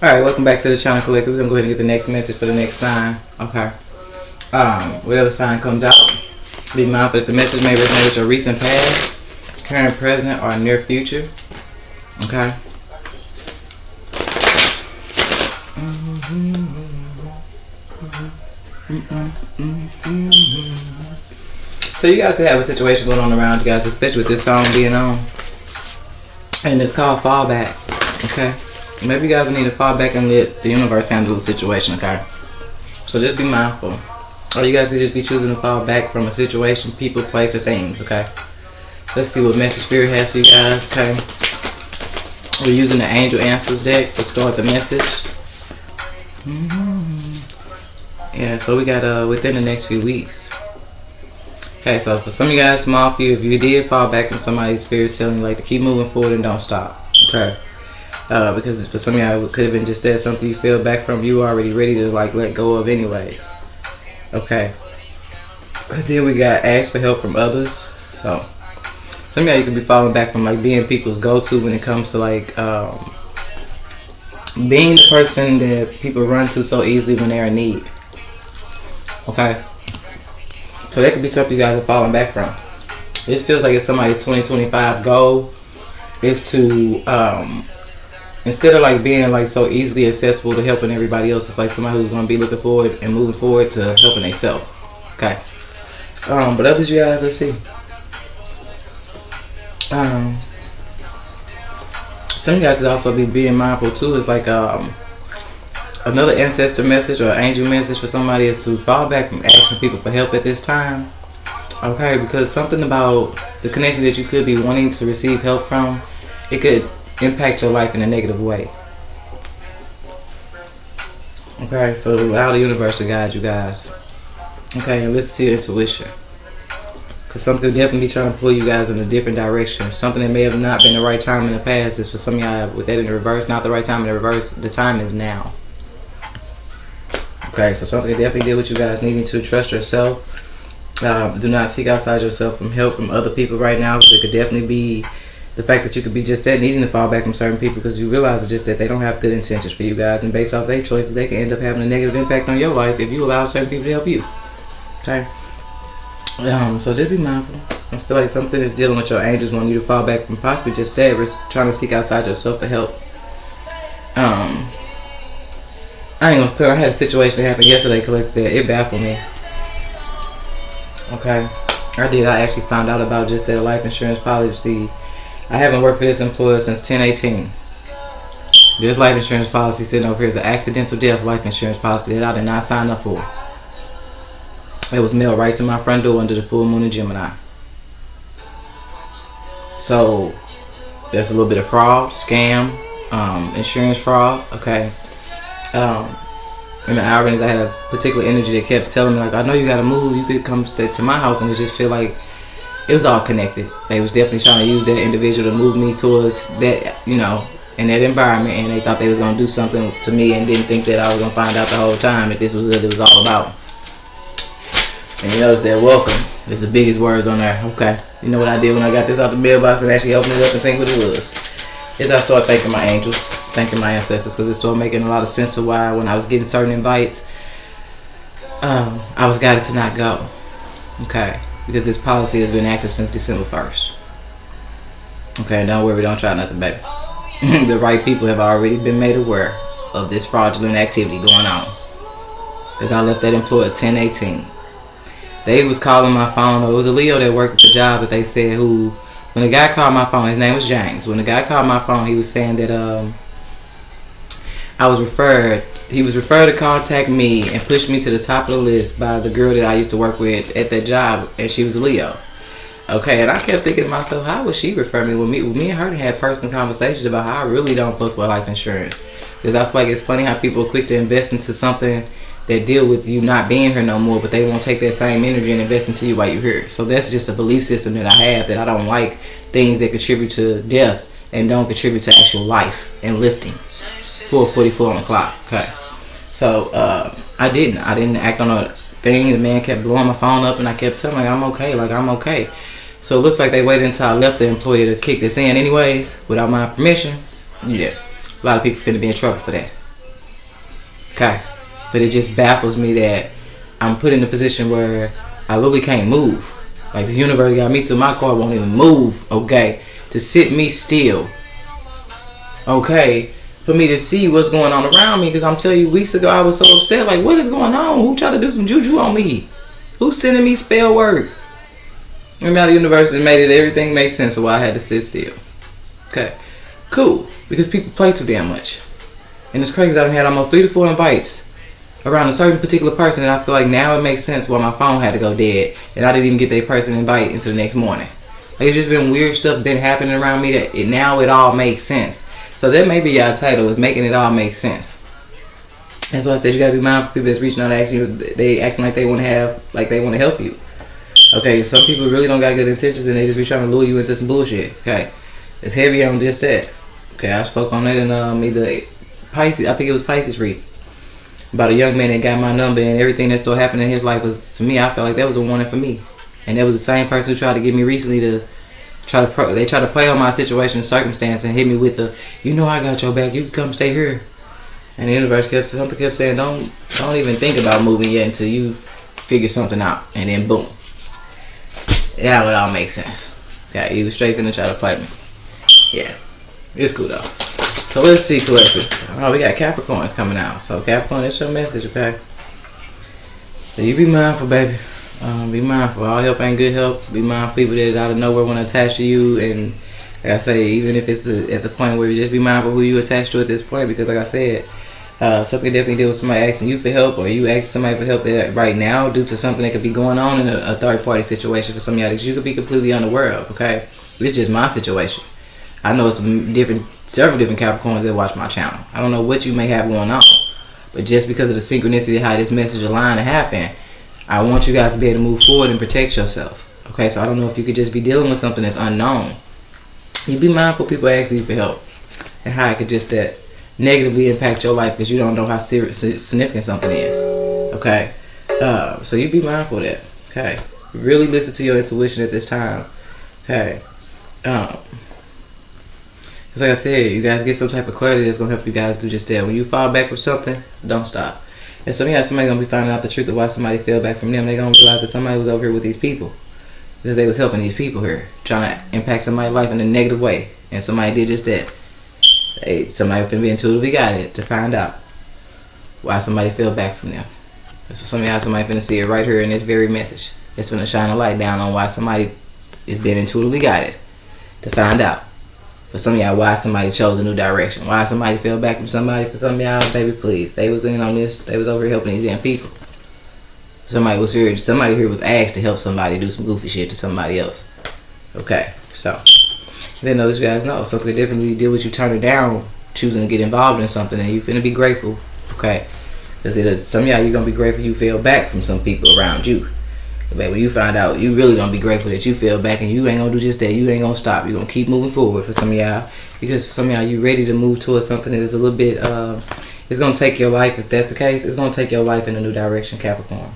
Alright, welcome back to the channel collective. We're gonna go ahead and get the next message for the next sign. Okay. Whatever sign comes out, be mindful that the message may refer to a recent past, current, present, or near future. Okay. So you guys could have a situation going on around you guys, especially with this song being on. And it's called fallback. Okay. Maybe you guys need to fall back and let the universe handle the situation, okay? So just be mindful. Or you guys could just be choosing to fall back from a situation, people, place, or things, okay? Let's see what message spirit has for you guys, okay? We're using the Angel Answers deck to start the message. Yeah, so we got within the next few weeks. Okay, so for some of you guys, small few, if you did fall back from somebody's spirit telling you like to keep moving forward and don't stop, okay? Because for some of y'all, it could have been just that something you fell back from, you already ready to like let go of anyways. Okay. And then we got ask for help from others. So some of y'all, you could be falling back from like being people's go-to when it comes to like being the person that people run to so easily when they're in need. Okay. So that could be something you guys are falling back from. This feels like it's somebody's 2025 goal is to instead of like being like so easily accessible to helping everybody else, it's like somebody who's going to be looking forward and moving forward to helping themselves. Okay. But others, you guys, let's see. Some of you guys could also be being mindful too. It's like another ancestor message or angel message for somebody is to fall back from asking people for help at this time. Okay, because something about the connection that you could be wanting to receive help from, it could impact your life in a negative way. Okay, so allow the universe to guide you guys. Okay, and listen to your intuition. Because something could definitely be trying to pull you guys in a different direction. Something that may have not been the right time in the past is for some of y'all with that in the reverse, not the right time in the reverse. The time is now. Okay, so something that definitely did with you guys needing to trust yourself. Do not seek outside yourself from help from other people right now. Because it could definitely be the fact that you could be just that, needing to fall back from certain people because you realize it's just that they don't have good intentions for you guys, and based off their choices, they can end up having a negative impact on your life if you allow certain people to help you. Okay. So just be mindful. I feel like something is dealing with your angels wanting you to fall back from possibly just that, or trying to seek outside yourself for help. I ain't gonna tell. I had a situation that happened yesterday, collected that. It baffled me. Okay. I actually found out about just that life insurance policy. I haven't worked for this employer since 10/18. This life insurance policy sitting over here is an accidental death life insurance policy that I did not sign up for. It was mailed right to my front door under the full moon in Gemini. So there's a little bit of fraud, scam, insurance fraud. Okay. And the irony is I had a particular energy that kept telling me like, I know you gotta move. You could come to my house, and it just feel like it was all connected. They was definitely trying to use that individual to move me towards that, you know, in that environment, and they thought they was gonna do something to me and didn't think that I was gonna find out the whole time that this was what it was all about. And you notice that welcome is the biggest words on there. Okay. You know what I did when I got this out the mailbox and actually opened it up and seen what it was? Is I started thanking my angels, thanking my ancestors, because it started making a lot of sense to why when I was getting certain invites, I was guided to not go. Okay. Because this policy has been active since December 1st. Okay, don't worry, don't try nothing, baby. The right people have already been made aware of this fraudulent activity going on. Because I left that employer 10/18. They was calling my phone. It was a Leo that worked at the job that they said who, when the guy called my phone, his name was James. When the guy called my phone, he was saying that he was referred to contact me and push me to the top of the list by the girl that I used to work with at that job, and she was a Leo. Okay, and I kept thinking to myself, how would she refer me? With me and her had personal conversations about how I really don't fuck with life insurance. Because I feel like it's funny how people are quick to invest into something that deal with you not being here no more, but they won't take that same energy and invest into you while you're here. So that's just a belief system that I have, that I don't like things that contribute to death and don't contribute to actual life and lifting. 4:44 on the clock. Okay. So I didn't act on a thing. The man kept blowing my phone up, and I kept telling him I'm okay. So it looks like they waited until I left the employer to kick this in anyways, without my permission. Yeah. A lot of people finna be in trouble for that. Okay, but it just baffles me that I'm put in a position where I literally can't move. Like, the universe got me to my car won't even move. Okay, to sit me still. Okay, for me to see what's going on around me, because I'm telling you, weeks ago I was so upset. Like, what is going on? Who tried to do some juju on me? Who's sending me spell work? And now the universe has made it, everything makes sense of why I had to sit still. Okay, cool, because people play too damn much. And it's crazy, I've had almost 3 to 4 invites around a certain particular person, and I feel like now it makes sense why my phone had to go dead and I didn't even get that person invite until the next morning. Like, it's just been weird stuff been happening around me that now it all makes sense. So that may be your title, is making it all make sense. That's why I said you gotta be mindful of people that's reaching out and asking you, they acting like they want to help you. Okay, some people really don't got good intentions and they just be trying to lure you into some bullshit. Okay, it's heavy on just that. Okay, I spoke on that in either Pisces, I think it was Pisces read, about a young man that got my number, and everything that started happening in his life was, to me, I felt like that was a warning for me. And that was the same person who tried to get me recently to they tried to play on my situation and circumstance and hit me with the, you know, I got your back, you can come stay here. And the universe kept saying, don't even think about moving yet until you figure something out. And then boom, that would all make sense. Yeah, he was straight finna try to play me. Yeah, it's cool though. So let's see, collective. Oh, we got Capricorns coming out. So Capricorn, that's your message, okay? So you be mindful, baby. Be mindful. All help ain't good help. Be mindful people that out of nowhere want to attach to you. And like I say, even if it's at the point where you just be mindful who you attach to at this point. Because like I said, something definitely deal with somebody asking you for help, or you asking somebody for help that right now due to something that could be going on in a third party situation for some of y'all that you could be completely unaware of, okay? It's just my situation. I know several different Capricorns that watch my channel. I don't know what you may have going on, but just because of the synchronicity of how this message aligned to happen, I want you guys to be able to move forward and protect yourself. Okay, so I don't know if you could just be dealing with something that's unknown. You be mindful people asking you for help and how it could just negatively impact your life because you don't know how significant something is. Okay, so you be mindful of that. Okay, really listen to your intuition at this time. Okay, because like I said, you guys get some type of clarity that's gonna help you guys do just that. When you fall back with something, don't stop. And somebody's gonna be finding out the truth of why somebody fell back from them. They're gonna realize that somebody was over here with these people because they was helping these people here, trying to impact somebody's life in a negative way, and somebody did just that. Somebody finna be intuitively guided to find out why somebody fell back from them. That's for some of y'all, somebody finna see it right here in this very message. It's finna shine a light down on why somebody is being intuitively guided to find out. For some of y'all, why somebody chose a new direction. Why somebody fell back from somebody. For some of y'all, baby, please. They was in on this. They was over here helping these damn people. Somebody here was asked to help somebody do some goofy shit to somebody else. Okay, so then those guys know something differently deal with you turning down, choosing to get involved in something, and you finna be grateful. Okay, because some of y'all, you're gonna be grateful you fell back from some people around you. But when you find out, you really gonna be grateful that you fell back, and you ain't gonna do just that. You ain't gonna stop. You gonna keep moving forward for some of y'all, because for some of y'all, you ready to move towards something that is a little bit. It's gonna take your life. If that's the case, it's gonna take your life in a new direction, Capricorn.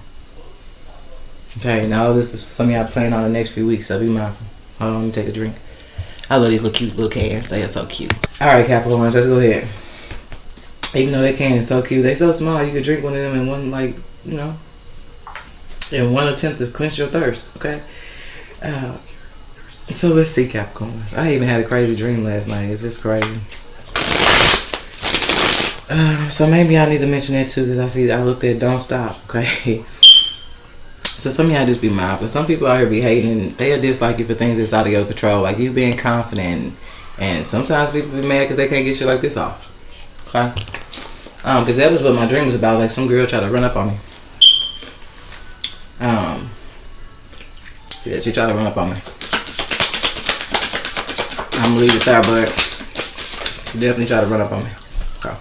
Okay, now this is some of y'all playing on the next few weeks, so be mindful. Hold on, let me take a drink. I love these little cute little cans. They are so cute. All right, Capricorn, let's go ahead. Even though that can is so cute, they so small. You could drink one of them in one, like, you know, in one attempt to quench your thirst. Okay. So let's see, Capricorn. I even had a crazy dream last night. It's just crazy. So maybe I need to mention that too, because I looked at Don't Stop. Okay. So some of y'all just be mindful. Some people out here be hating. They'll dislike you for things that's out of your control, like you being confident. And sometimes people be mad because they can't get shit like this off. Okay? Because that was what my dream was about. Like some girl tried to run up on me. Yeah, she tried to run up on me. I'm gonna leave it there, but she definitely tried to run up on me. Okay.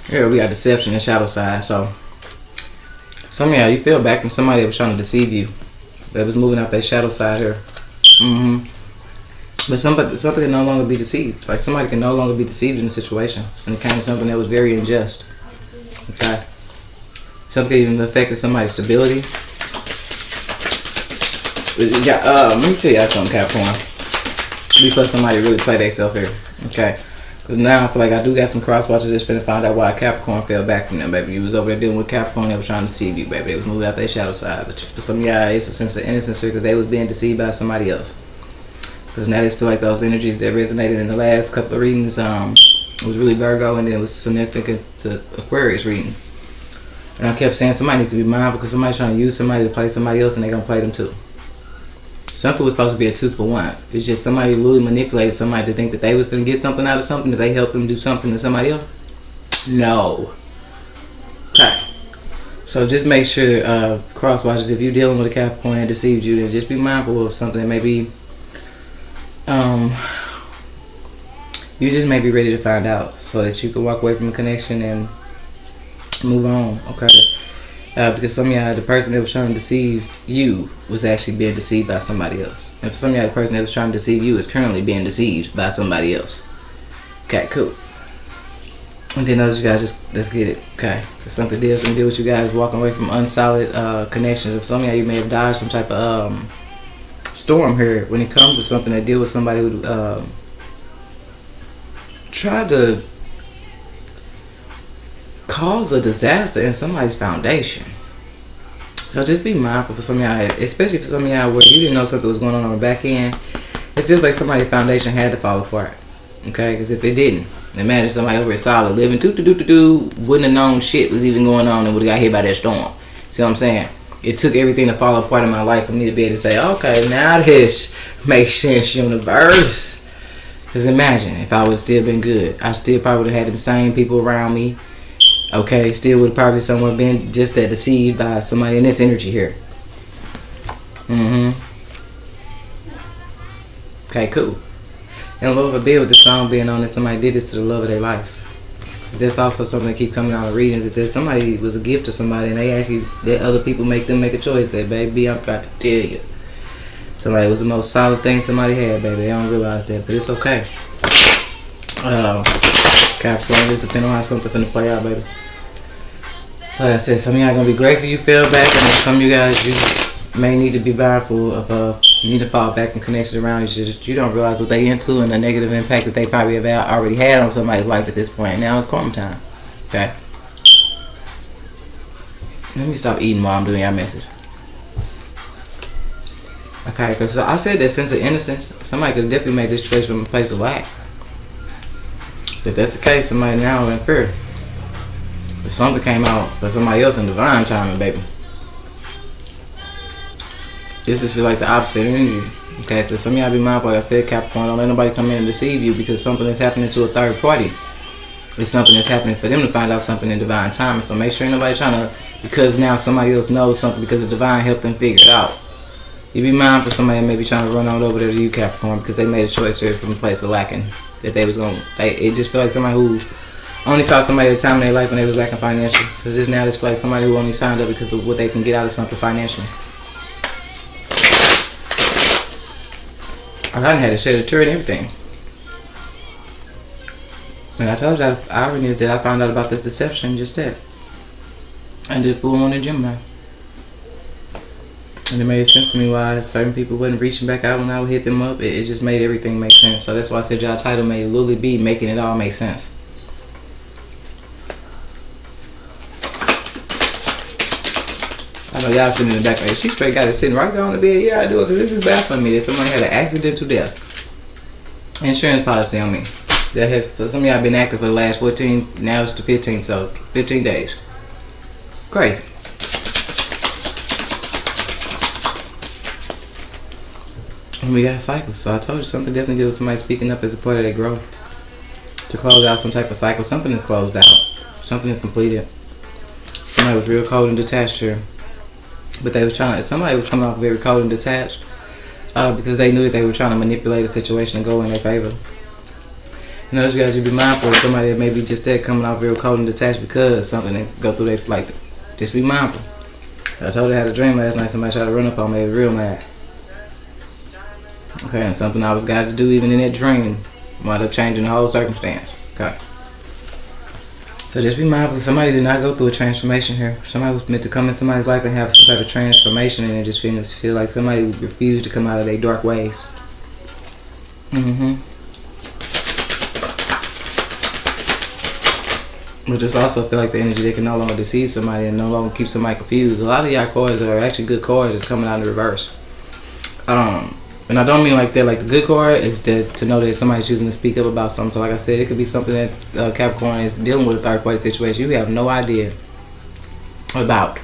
Here we got deception and shadow side. So some of y'all, you feel back from somebody that was trying to deceive you, that was moving out their shadow side here. But something can no longer be deceived. Like somebody can no longer be deceived in a situation, and it came to something that was very unjust. Okay, something even affected somebody's stability. Let me tell y'all something, Capricorn. Before somebody really play themselves here. Okay, Cause now I feel like I do got some cross watchers that's finna find out why Capricorn fell back from them, baby. You was over there dealing with Capricorn, they was trying to deceive you, baby. They was moving out their shadow side. But for some of y'all, it's a sense of innocence because they was being deceived by somebody else. Cause now they feel like those energies that resonated in the last couple of readings was really Virgo, and then it was significant to Aquarius reading. And I kept saying somebody needs to be mindful because somebody's trying to use somebody to play somebody else, and they're gonna play them too. Something was supposed to be a 2-for-1. It's just somebody really manipulated somebody to think that they was going to get something out of something, that they helped them do something to somebody else. No. Okay. So just make sure, cross watchers, if you're dealing with a Capricorn that deceived you, then just be mindful of something that maybe you just may be ready to find out so that you can walk away from a connection and move on. Okay. Because some of y'all, the person that was trying to deceive you was actually being deceived by somebody else. And for some of y'all, the person that was trying to deceive you is currently being deceived by somebody else. Okay, cool. And then those of you guys, just let's get it. Okay, if something deals and deal with you guys walking away from unsolid connections. If some of y'all, you may have dodged some type of storm here when it comes to something that deal with somebody who tried to cause a disaster in somebody's foundation. So just be mindful for some of y'all, especially for some of y'all where you didn't know something was going on the back end. It feels like somebody's foundation had to fall apart. Okay, because if it didn't, imagine somebody over here solid living wouldn't have known shit was even going on and would have got hit by that storm. See what I'm saying? It took everything to fall apart in my life for me to be able to say, okay, now this makes sense, universe. Because imagine if I would have still been good, I still probably would have had them same people around me. Okay, still would have probably somewhere been just that deceived by somebody in this energy here. Okay, cool. And Lord forbid with the song being on that somebody did this to the love of their life. That's also something that keep coming out of readings. Is that somebody was a gift to somebody and they actually let other people make them make a choice that, baby, I'm trying to tell you. Somebody was the most solid thing somebody had, baby. They don't realize that, but it's okay. Capricorn, just depending on how something finna play out, baby. So like I said, some of y'all gonna be grateful you fell back, and some of you guys just may need to be mindful of you need to fall back in connections around you. You don't realize what they into and the negative impact that they probably have already had on somebody's life at this point. Now it's karma time. Okay. Let me stop eating while I'm doing your message. Okay, because I said that sense of innocence, somebody could definitely make this choice from a place of lack. If that's the case, somebody now in fear. If something came out for somebody else in divine timing, baby. This just feel like the opposite energy. Okay, so some of y'all be mindful, like I said, Capricorn, don't let nobody come in and deceive you because something is happening to a third party. It's something that's happening for them to find out something in divine timing. So make sure ain't nobody trying to, because now somebody else knows something because the divine helped them figure it out. You be mindful somebody may be trying to run on over there to you, Capricorn, because they made a choice here from a place of lacking. That they was going to, it just feel like somebody who only caught somebody at a time in their life when they was lacking financially. Because this now displays somebody who only signed up because of what they can get out of something financially. I done had to shed a tear and everything. And I told you, the irony is that I found out about this deception just that. I did full on in Gemini. And it made sense to me why certain people wasn't reaching back out when I would hit them up. It just made everything make sense. So that's why I said y'all title may literally be making it all make sense. I know y'all sitting in the back like, she straight got it sitting right there on the bed. Yeah, I do it because this is baffling me that somebody had an accidental death. Insurance policy on me. That has, so some of y'all been active for the last 14, now it's the 15, so 15 days. Crazy. And we got cycles, so I told you something definitely deals with somebody speaking up as a part of their growth. To close out some type of cycle, something is closed out. Something is completed. Somebody was real cold and detached here. But they was trying, somebody was coming off very cold and detached because they knew that they were trying to manipulate the situation and go in their favor. You know, those guys, you be mindful of somebody that may be just that coming off real cold and detached because something that go through their, like, just be mindful. I told her I had a dream last night, somebody tried to run up on me, they was real mad. Okay, and something I was guided to do even in that dream wound up changing the whole circumstance. Okay. So just be mindful. Somebody did not go through a transformation here. Somebody was meant to come in somebody's life and have some type of transformation, and it just feel like somebody refused to come out of their dark ways. But just also feel like the energy that can no longer deceive somebody and no longer keep somebody confused. A lot of y'all cards that are actually good cards is coming out in reverse. And I don't mean like that. Like the good card is to know that somebody's choosing to speak up about something. So like I said, it could be something that Capricorn is dealing with, a third party situation you have no idea about.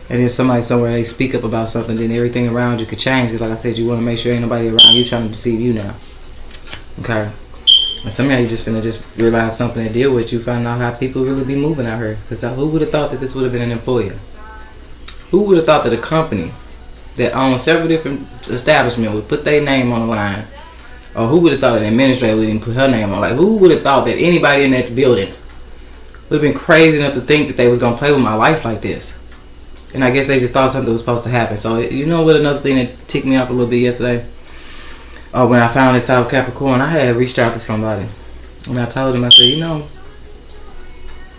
And then somebody somewhere, they speak up about something, then everything around you could change. Because like I said, you want to make sure ain't nobody around you trying to deceive you now. Okay? And some of y'all, you just finna just realize something and deal with you, find out how people really be moving out here. Because who would have thought that this would have been an employer? Who would have thought that a company that owns several different establishments would put their name on the line? Or who would have thought an administrator would even put her name on? Like, who would have thought that anybody in that building would have been crazy enough to think that they was going to play with my life like this? And I guess they just thought something was supposed to happen. So, you know what, another thing that ticked me off a little bit yesterday? When I found this out, Capricorn, I had reached out to somebody. And I told him, I said, you know,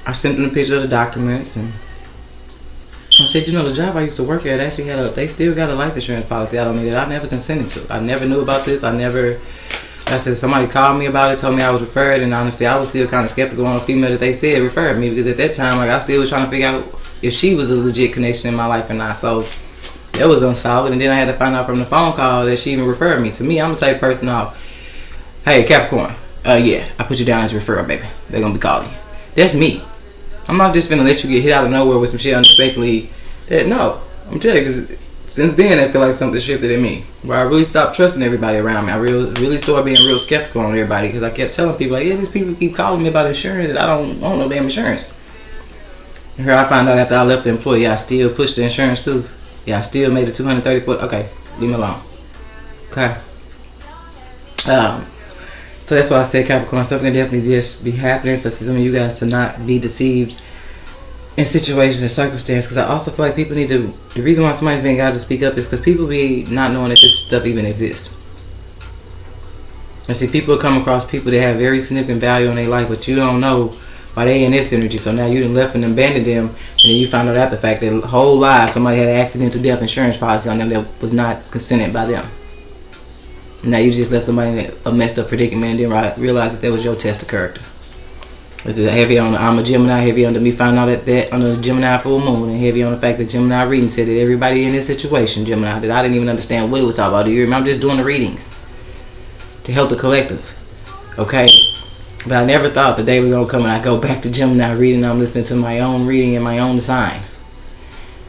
I sent them a picture of the documents. And I said, you know, the job I used to work at actually they still got a life insurance policy out on me that I never consented to. I never knew about this. I said, somebody called me about it, told me I was referred. And honestly, I was still kind of skeptical on a female that they said referred me. Because at that time, like, I still was trying to figure out if she was a legit connection in my life or not. So that was unsolid. And then I had to find out from the phone call that she even referred me. To me, I'm the type of person off, hey, Capricorn, yeah, I put you down as a referral, baby. They're going to be calling you. That's me. I'm not just finna let you get hit out of nowhere with some shit unexpectedly. No, I'm telling you, because since then I feel like something shifted in me, where I really stopped trusting everybody around me. I really started being real skeptical on everybody, because I kept telling people, like, yeah, these people keep calling me about insurance that I don't want no damn insurance. And here I found out after I left the employee, I still pushed the insurance through. Yeah, I still made it 234. Okay, leave me alone. Okay. So that's why I said, Capricorn, something definitely just be happening for some of you guys to not be deceived in situations and circumstances. Because I also feel like people need to, the reason why somebody's being got to speak up is because people be not knowing that this stuff even exists. And see, people come across people that have very significant value in their life, but you don't know why they in this energy. So now you done left and abandoned them, and then you find out after the fact that whole life somebody had an accidental death insurance policy on them that was not consented by them. Now you just left somebody in a messed up predicament and didn't realize that was your test of character. It's heavy on I'm a Gemini, heavy on me finding out that on the Gemini full moon, and heavy on the fact that Gemini reading said that everybody in this situation, Gemini, that I didn't even understand what it was talking about. Do you remember? I'm just doing the readings to help the collective. Okay? But I never thought the day was going to come and I go back to Gemini reading. I'm listening to my own reading and my own sign.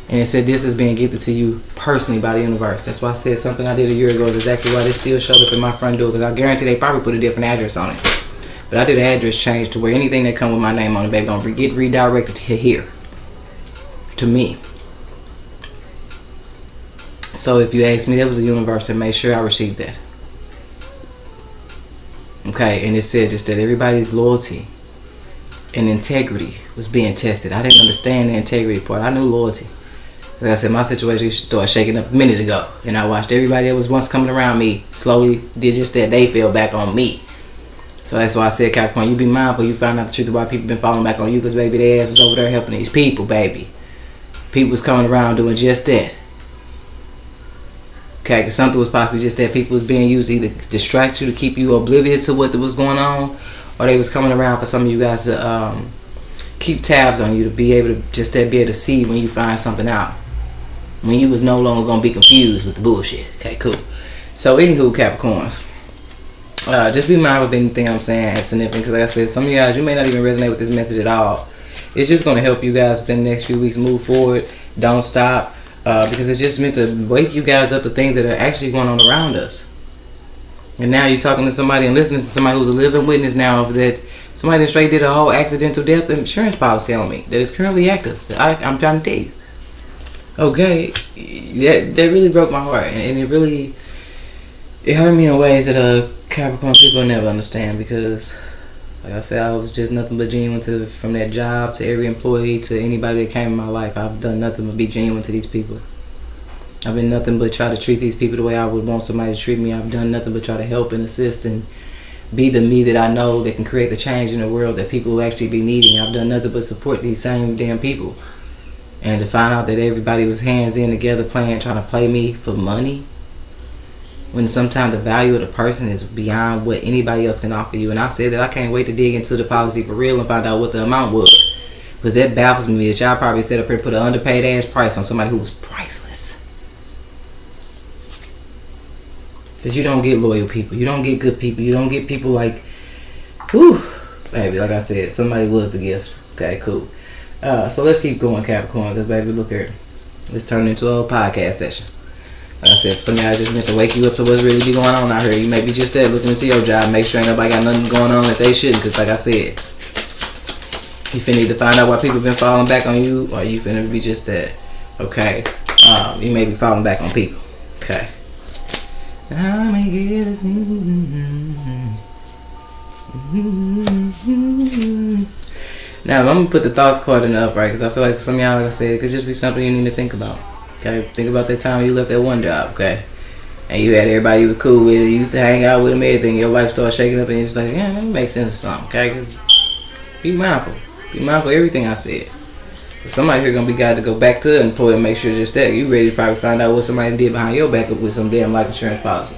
And it said this is being gifted to you personally by the universe. That's why I said something I did a year ago is exactly why this still showed up in my front door. Because I guarantee they probably put a different address on it. But I did an address change to where anything that come with my name on it, baby, don't get redirected to here. To me. So if you ask me, that was the universe that made sure I received that. Okay, and it said just that everybody's loyalty and integrity was being tested. I didn't understand the integrity part. I knew loyalty. Like I said, my situation started shaking up a minute ago. And I watched everybody that was once coming around me slowly did just that. They fell back on me. So that's why I said, Capricorn, you be mindful. You find out the truth of why people been falling back on you. Because, baby, their ass was over there helping these people, baby. People was coming around doing just that. Okay, because something was possibly just that. People was being used to either distract you, to keep you oblivious to what was going on. Or they was coming around for some of you guys to keep tabs on you. To be able to just be able to see when you find something out. When you was no longer going to be confused with the bullshit. Okay, cool. So, anywho, Capricorns. Just be mindful of anything I'm saying is significant. Because like I said, some of you guys, you may not even resonate with this message at all. It's just going to help you guys within the next few weeks move forward. Don't stop. Because it's just meant to wake you guys up to things that are actually going on around us. And now you're talking to somebody and listening to somebody who's a living witness now of that. Somebody that straight did a whole accidental death insurance policy on me that is currently active. I'm trying to tell you. Okay, that really broke my heart, and it hurt me in ways that Capricorn people never understand. Because, like I said, I was just nothing but genuine from that job to every employee to anybody that came in my life. I've done nothing but be genuine to these people. I've been nothing but try to treat these people the way I would want somebody to treat me. I've done nothing but try to help and assist and be the me that I know that can create the change in the world that people will actually be needing. I've done nothing but support these same damn people. And to find out that everybody was hands in together trying to play me for money. when sometimes the value of the person is beyond what anybody else can offer you. And I said that I can't wait to dig into the policy for real and find out what the amount was, because that baffles me that y'all probably set up here and put an underpaid ass price on somebody who was priceless. Because you don't get loyal people, you don't get good people, you don't get people like, whew, baby, like I said, somebody was the gift. Okay, cool. So let's keep going, Capricorn, because baby, look here, let's turn into a podcast session. Like I said, some of y'all just meant to wake you up to what's really going on out here. You may be just there looking into your job, make sure ain't nobody got nothing going on that they shouldn't, because like I said, you finna either find out why people been falling back on you, or you finna be just that. Okay, you may be falling back on people. Okay. I may get it. Now I'm gonna put the thoughts card in the upright, because I feel like for some of y'all, like I said, it could just be something you need to think about. Okay, think about that time you left that one job. Okay, and you had everybody you was cool with, you used to hang out with them, everything. Your life started shaking up, and you're just like, yeah, that makes sense or something. Okay, because be mindful of everything I said. Somebody here gonna be got to go back to the employer and make sure just that you ready to probably find out what somebody did behind your back with some damn life insurance policy.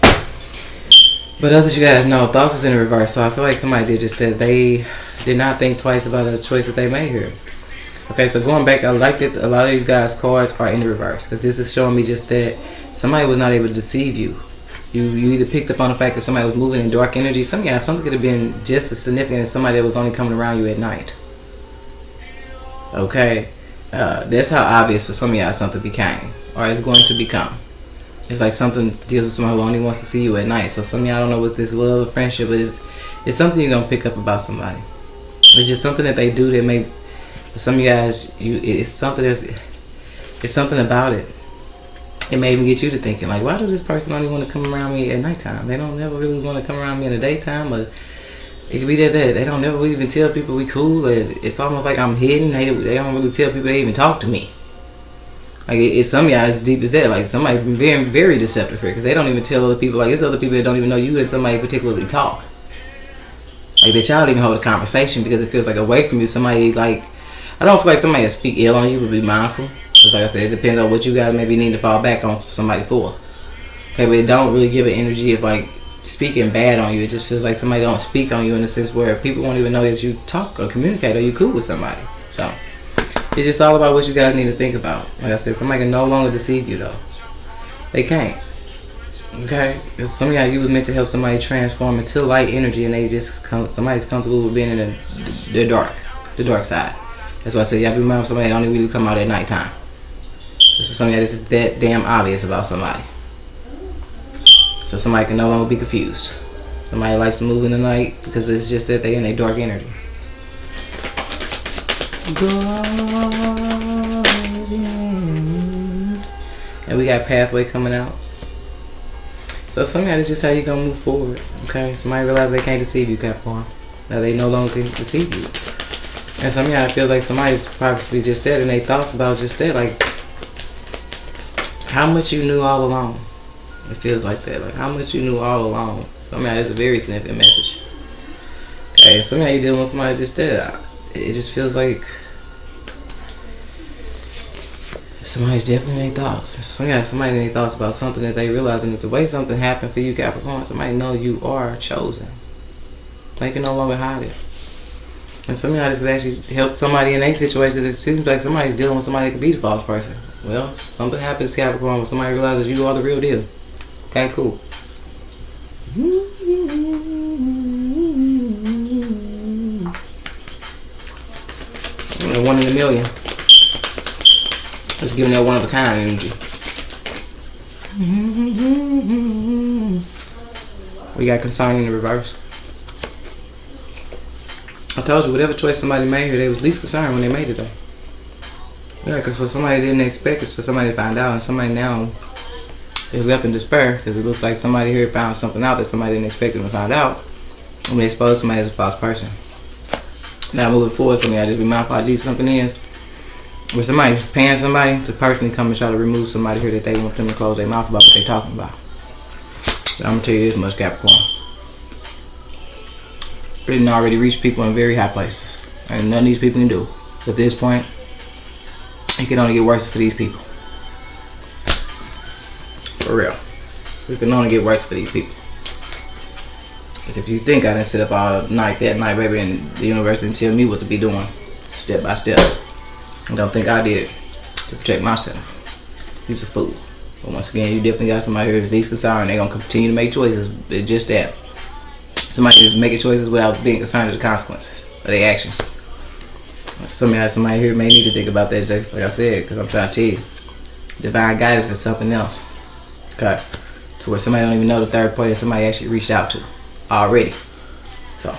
But others, you guys know, thoughts was in the reverse. So I feel like somebody did just that. They did not think twice about the choice that they made here. Okay, so going back, I like that a lot of you guys' cards are in the reverse, because this is showing me just that somebody was not able to deceive you. You either picked up on the fact that somebody was moving in dark energy. Some of y'all, something could have been just as significant as somebody that was only coming around you at night. Okay, that's how obvious for some of y'all something became, or is going to become. It's like something deals with somebody who only wants to see you at night. So some of y'all don't know what this love or friendship, but it's something you're gonna pick up about somebody. It's just something that they do that may, for some of you guys, it's something about it. It may even get you to thinking like, why does this person only want to come around me at nighttime? They don't never really want to come around me in the daytime. Or it could be that they don't never really even tell people we cool. It's almost like I'm hidden. They don't really tell people they even talk to me. Like it's some of y'all as deep as that. Like somebody very, very deceptive here, because they don't even tell other people. Like it's other people that don't even know you and somebody particularly talk. Like that y'all even hold a conversation because it feels like away from you. Somebody like, I don't feel like somebody that speak ill on you would be mindful. Just like I said, it depends on what you guys maybe need to fall back on somebody for. Okay, but it don't really give an energy of like speaking bad on you. It just feels like somebody don't speak on you in a sense where people won't even know that you talk or communicate or you cool with somebody. So it's just all about what you guys need to think about. Like I said, somebody can no longer deceive you though. They can't. Okay? Because some of y'all, you was meant to help somebody transform into light energy, and they just somebody's comfortable with being in the dark side. That's why I said y'all be mindful of somebody that only really come out at nighttime. That's for some of y'all, this is that damn obvious about somebody. So somebody can no longer be confused. Somebody likes to move in the night because it's just that they're in a dark energy. And we got pathway coming out. So some of y'all, it's just how you gonna move forward. Okay, somebody realize they can't deceive you, Capricorn. Now they no longer can deceive you. And some of y'all feel like somebody's probably just dead, and they thoughts about just that, like how much you knew all along. It feels like that, like how much you knew all along. Some of y'all, it's a very significant message. Okay, some of y'all, you dealing with somebody just dead. It just feels like somebody's definitely in their thoughts. Somebody in their thoughts about something that they realizing that the way something happened for you, Capricorn, somebody know you are chosen. They can no longer hide it. And some of y'all, this could actually help somebody in their situation, because it seems like somebody's dealing with somebody that could be the false person. Well, something happens to Capricorn when somebody realizes you are the real deal. Okay, cool. 1 in a million. Let's give that one of a kind energy. We got concern in the reverse. I told you, whatever choice somebody made here, they was least concerned when they made it though. Yeah, because for somebody didn't expect, it's for somebody to find out, and somebody now is left in despair because it looks like somebody here found something out that somebody didn't expect them to find out, and they exposed somebody as a false person. Now moving forward, somebody just be mindful how deep something is. Where somebody's paying somebody to personally come and try to remove somebody here that they want them to close their mouth about what they're talking about. But I'm gonna tell you this much, Capricorn. We didn't already reach people in very high places, and none of these people can do. At this point, it can only get worse for these people. For real. It can only get worse for these people. But if you think I didn't sit up all night that night, baby, and the universe didn't tell me what to be doing step by step, I don't think I did it to protect myself. You's a fool. But once again, you definitely got somebody here that's least concerned. They're going to continue to make choices. It's just that. Somebody is making choices without being concerned with the consequences of their actions. Somebody here may need to think about that, just like I said, because I'm trying to tell you. Divine guidance is something else. Okay. To where somebody don't even know the third party that somebody actually reached out to already. So,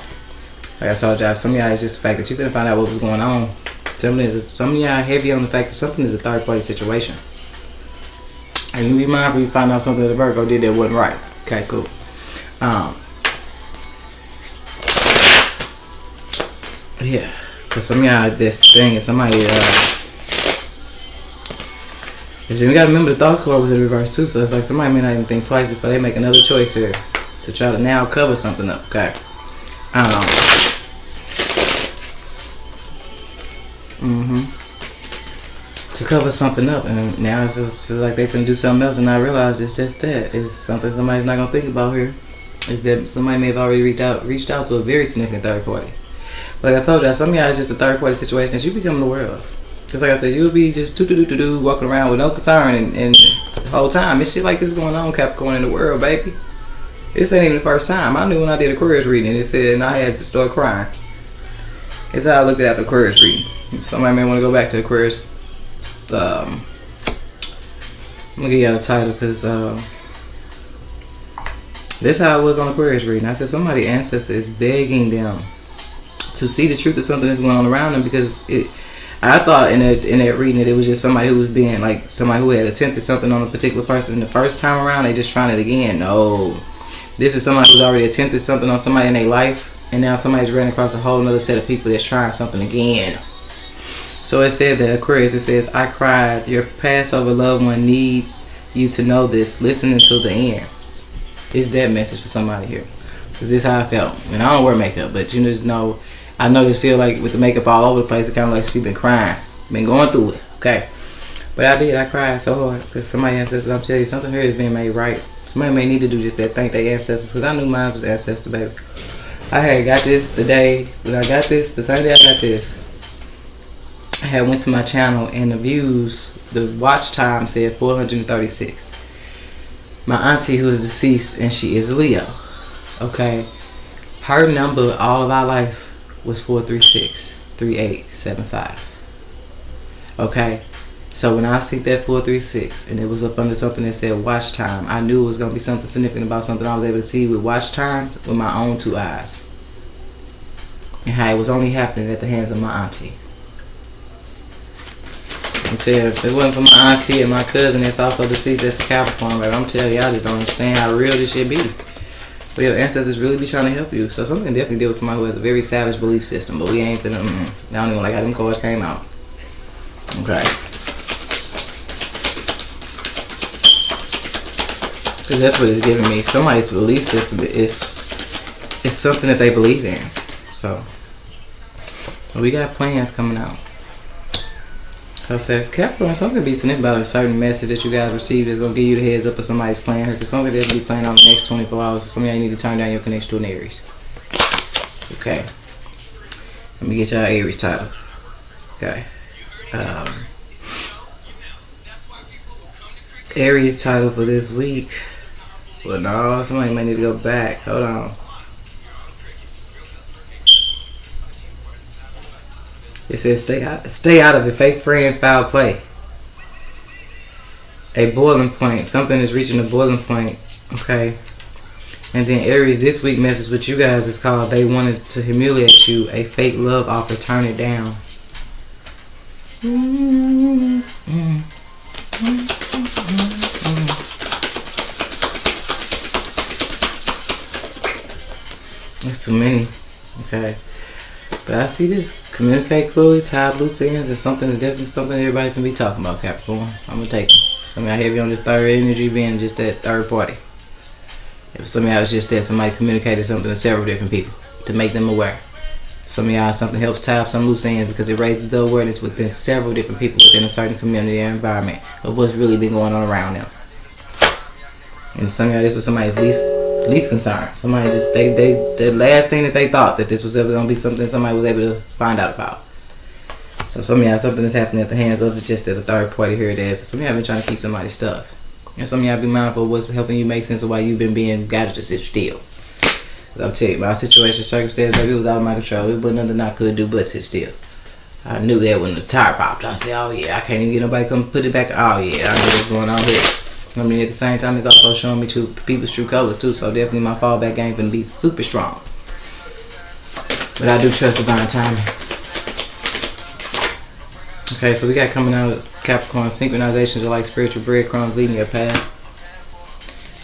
like I told y'all, some of y'all is just the fact that you couldn't find out what was going on. Some of y'all heavy on the fact that something is a third party situation. And you be mindful you find out something that the Virgo did that wasn't right. Okay, cool. Yeah, because some of y'all, this thing is somebody, we gotta remember the thoughts card was in reverse too, so it's like somebody may not even think twice before they make another choice here to try to now cover something up, okay? To cover something up, and now it's just like they can do something else, and I realize it's just that. It's something somebody's not gonna think about here. Is that somebody may have already reached out to a very significant third party. Like I told y'all, some of y'all is just a third party situation that you become aware of. Just like I said, you'll be just walking around with no concern, and the whole time it's shit like this going on, Capricorn, in the world, baby. This ain't even the first time. I knew when I did Aquarius reading, it said, and I had to start crying. It's how I looked at the Aquarius reading. Somebody may want to go back to Aquarius. I'm gonna give y'all the title because this how it was on Aquarius reading. I said somebody ancestor is begging them to see the truth of something that's going on around them, because I thought in that reading that it was just somebody who was being like somebody who had attempted something on a particular person the first time around. They just trying it again. No, this is somebody who's already attempted something on somebody in their life, and now somebody's ran across a whole nother set of people that's trying something again. So it said that Aquarius, it says, I cried. Your passed over loved one needs you to know this. Listen until the end. It's that message for somebody here. Because this is how I felt. And I don't wear makeup, but you just know, I know this feel like with the makeup all over the place, it kind of like she been crying. Been going through it. Okay. But I cried so hard. Because somebody ancestors, I'm telling you, something here is being made right. Somebody may need to do just that, thank their ancestors. Because I knew mine was ancestor, baby. I had got this today. When I got this, the same day I got this, I had went to my channel and the views, the watch time said 436. My auntie who is deceased, and she is Leo, okay, her number all of our life was 436-3875. Okay, so when I seen that 436 and it was up under something that said watch time, I knew it was going to be something significant about something I was able to see with watch time with my own two eyes, and how it was only happening at the hands of my auntie. I'm telling you, if it wasn't for my auntie and my cousin that's also deceased, that's a Capricorn, right? I'm telling you, I just don't understand how real this shit be. But your ancestors really be trying to help you. So something definitely deal with somebody who has a very savage belief system. But we ain't finna, I don't even like how them cards came out. Okay. Because that's what it's giving me. Somebody's belief system is something that they believe in. So, we got plans coming out. So I said, Capricorn, something to be significant about a certain message that you guys received that's going to give you the heads up of somebody's plan here. Because somebody that's going to be planning on the next 24 hours. So some of y'all need to turn down your connection to an Aries. Okay. Let me get y'all Aries title. Okay. Aries title for this week. Well, no, somebody might need to go back. Hold on. It says, stay out of it. Fake friends, foul play. A boiling point. Something is reaching a boiling point. Okay. And then Aries, this week message with you guys is called, they wanted to humiliate you. A fake love offer. Turn it down. That's too many. Okay. But I see this. Communicate clearly, tie loose ends. It's something that definitely something everybody can be talking about, Capricorn. So I'm gonna take it. Some of y'all heavy on this third energy being just that third party. If some of y'all was just that somebody communicated something to several different people to make them aware. Some of y'all something helps tie up some loose ends because it raises the awareness within several different people within a certain community or environment of what's really been going on around them. And some of y'all, this was somebody's least concern. Somebody just the last thing that they thought that this was ever gonna be something somebody was able to find out about. So some of y'all, something that's happening at the hands of just at a third party here or there. Some of y'all been trying to keep somebody's stuff. And some of y'all be mindful of what's helping you make sense of why you've been being guided to sit still. I'll tell you, my situation, circumstance, like, it was out of my control. It was nothing I could do but sit still. I knew that when the tire popped. I said, oh yeah, I can't even get nobody to come put it back. Oh yeah, I know what's going on here. I mean, at the same time, it's also showing me people's true colors too. So definitely my fallback game can be super strong. But I do trust divine timing. Okay, so we got coming out Capricorn, synchronizations are like spiritual breadcrumbs leading your path.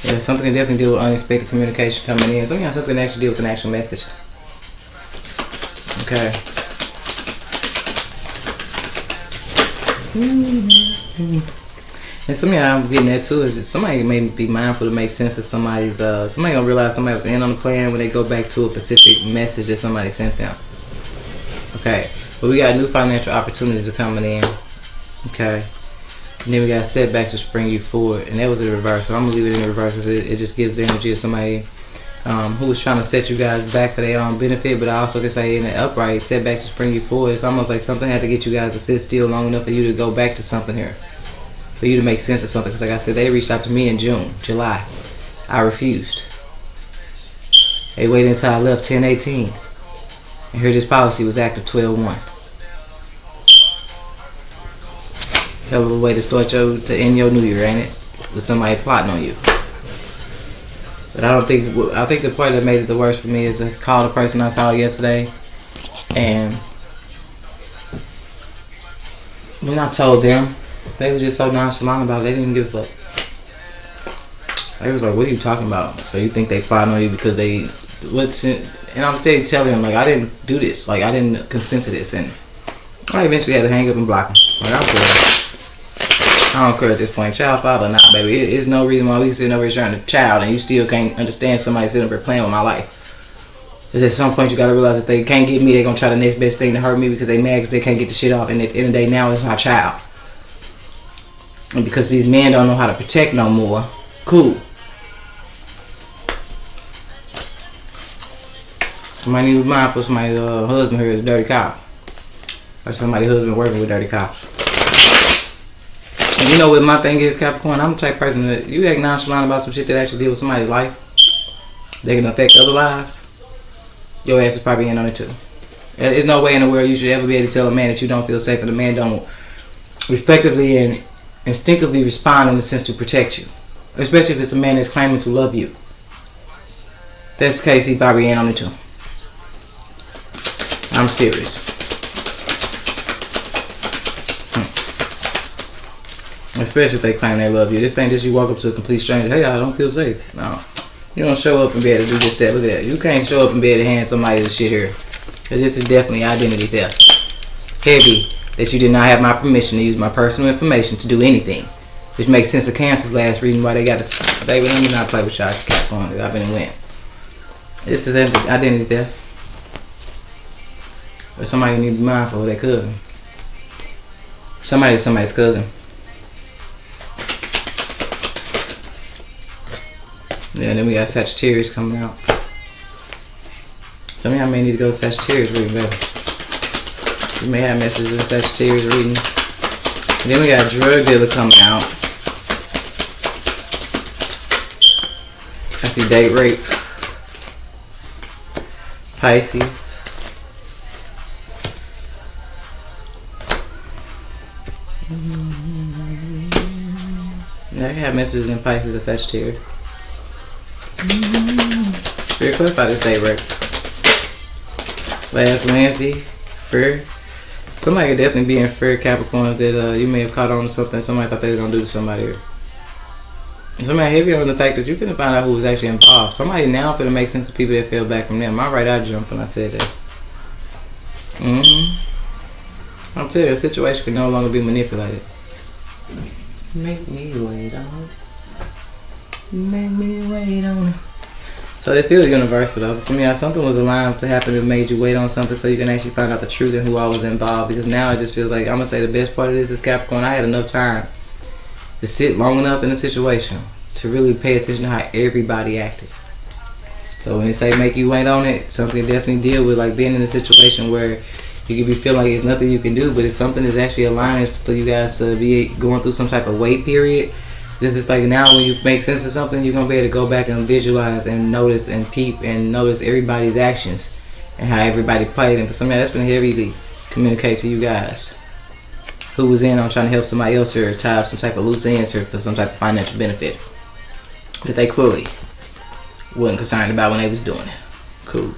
Yeah, something can definitely deal with unexpected communication coming in. Something can actually deal with an actual message. Okay. And some of y'all, I'm getting that too, is that somebody may be mindful to make sense of somebody's, somebody gonna realize somebody was in on the plan when they go back to a specific message that somebody sent them. Okay. But we got new financial opportunities are coming in. Okay. And then we got setbacks to spring you forward. And that was in reverse. So I'm going to leave it in reverse because it just gives the energy of somebody who was trying to set you guys back for their own benefit. But I also can say in the upright, setbacks to spring you forward. It's almost like something had to get you guys to sit still long enough for you to go back to something here. For you to make sense of something. Because like I said, they reached out to me in July. I refused. They waited until I left 10/18. And here this policy was active 12/1. Hell of a way to start to end your new year, ain't it? With somebody plotting on you. But I think the part that made it the worst for me is to call the person I called yesterday, and when I told them, they were just so nonchalant about it. They didn't even give a fuck. They was like, "What are you talking about? So you think they plotting on you because they and I'm still telling them, like, I didn't do this. Like, I didn't consent to this. And I eventually had to hang up and block them. Like, I don't care at this point. Child father or not, baby. It's no reason why we sitting over here trying to child and you still can't understand somebody sitting over here playing with my life. Because at some point you got to realize if they can't get me, they're going to try the next best thing to hurt me because they mad because they can't get the shit off. And at the end of the day, now it's my child. And because these men don't know how to protect no more, cool. Somebody need to be mindful of somebody's husband here is a dirty cop. Or somebody's husband working with dirty cops. And you know what my thing is, Capricorn? I'm the type of person that you act nonchalant about some shit that actually deal with somebody's life. They can affect other lives. Your ass is probably in on it too. There's no way in the world you should ever be able to tell a man that you don't feel safe and the man don't effectively and instinctively respond in the sense to protect you. Especially if it's a man that's claiming to love you. If that's the case, he probably in on it too. I'm serious. Especially if they claim they love you. This ain't just you walk up to a complete stranger. Hey, I don't feel safe. No. You don't show up and be able to do this, that. Look at that. You can't show up and be able to hand somebody this shit here. Because this is definitely identity theft. Heavy. That you did not have my permission to use my personal information to do anything. Which makes sense of Cancer's last reading why they got to... Baby, let me not play with y'all. Capricorn. I've been and went. This is identity theft. But somebody need to be mindful of their cousin. Somebody's cousin. Yeah, and then we got Sagittarius coming out. Some of y'all may need to go to Sagittarius reading, baby. You may have messages in Sagittarius reading. And then we got drug dealer coming out. I see date rape. Pisces. Yeah, I have messages in Pisces and Sagittarius. Spirit, clarify this day, right? Last Wednesday, fear. Somebody could definitely be in fear, Capricorn, that you may have caught on to something somebody thought they were going to do to somebody. And somebody heavy on the fact that you're finna find out who was actually involved. Somebody now finna make sense of people that fell back from them. My right eye jumped when I said that. I'm telling you, a situation can no longer be manipulated. Make me wait on it. Make me wait on it. So it feels universal though. So, something was aligned to happen that made you wait on something so you can actually find out the truth and who all was involved. Because now it just feels like, I'm going to say the best part of this is Capricorn. I had enough time to sit long enough in a situation to really pay attention to how everybody acted. So when they say make you wait on it, something to definitely deal with, like being in a situation where you could be feeling like it's nothing you can do, but it's something that's actually aligning for you guys to be going through some type of wait period. Because it's like now when you make sense of something, you're going to be able to go back and visualize and notice and peep and notice everybody's actions and how everybody played. And for somebody that's been heavily communicate to you guys who was in on trying to help somebody else or tie up some type of loose ends or for some type of financial benefit that they clearly wasn't concerned about when they was doing it. Cool.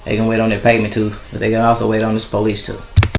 They can wait on their payment too, but they can also wait on this police too.